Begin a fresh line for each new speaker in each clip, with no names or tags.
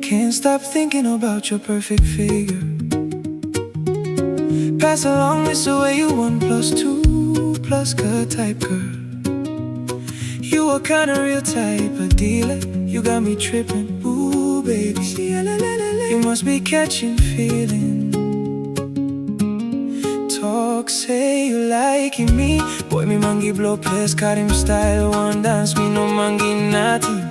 Can't stop thinking about your perfect figure. Pass along this way, you 1+2+ good type girl. You a kinda real type of dealer. You got me tripping, ooh baby. You must be catching feeling. Talk, say you liking me. Boy, me mangi blow place, got him style. One dance, me no mangi nothing.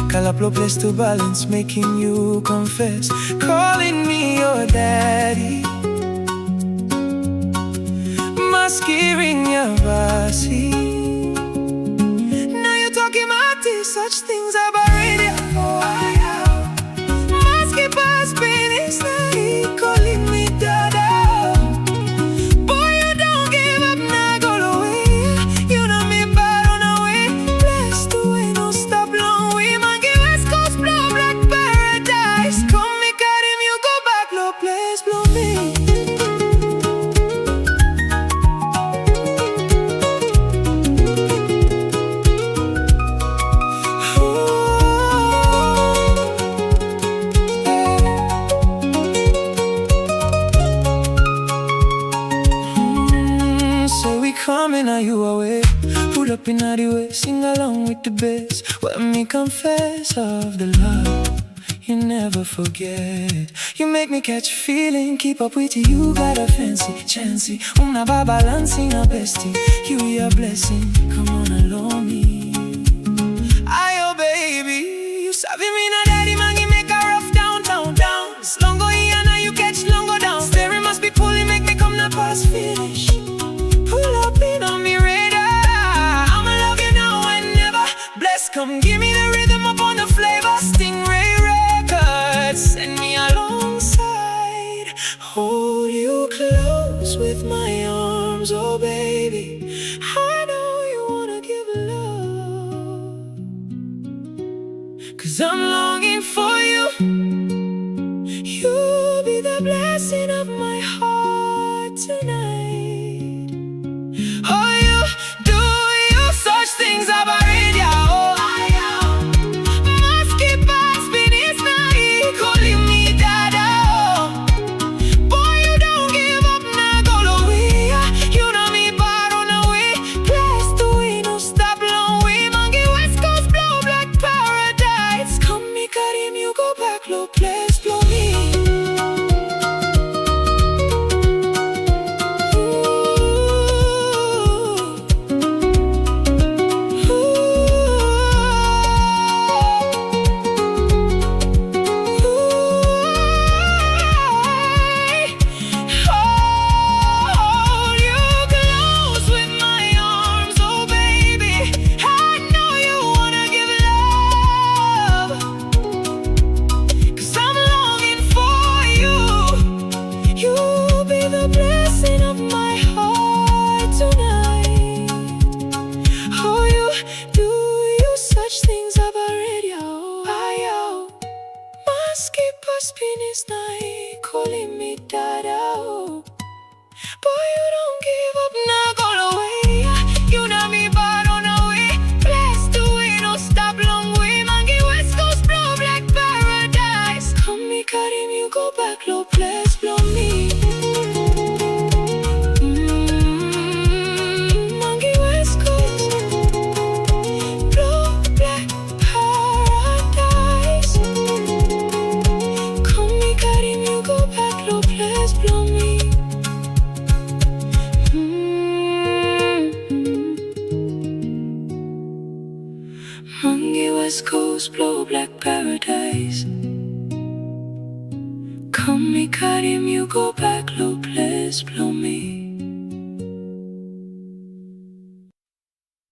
Calaplo place to balance, making you confess. Calling me your daddy. Masking your bossy. Now you're talking about this, such things about radio. Masking past pain is like calling me dada. Boy, you don't give up, now go away. You know me bad on the way. Blessed away, no stop long way. Monkey West Coast blow black paradise. Come make out him, you go back, low place, blow me. Coming, are you away? Pull up in the way, sing along with the bass. Let me confess of the love you never forget. You make me catch a feeling, keep up with you. You got a fancy, chancy. Una ba balancing a bestie. You your blessing, come on along me. Ayo baby, you sabi me na daddy mangi make a rough down. Slongo here now you catch longo down. Steering must be pulling, make me come na past finish. Pull up in on me radar. I'ma love you now and never. Bless, come give me the rhythm up on the flavor. Stingray Records, send me alongside. Hold you close with my arms, oh baby. I know you wanna give love, 'cause I'm longing for you. You'll be the blessing of my heart tonight. Oh, you do you such things about radio. Must keep us this night, calling me dada. Boy, you don't give up, now go away. You know me bad on the way. Blessed away, no stop long way. Monkey West Coast blow black paradise. Come make out him, you go back low place, blow me. This night, calling me dada. Boy, you don't give up, now go away. You know me bad on the way. Blessed away, no stop long way. Monkey West Coast blow black paradise. Come make out him, you go back low place, blow me. Monkey West Coast blow black paradise. Go back, low place, blow me. Monkey West Coast, blow black paradise. Come me cut him, you go back, low place, blow me.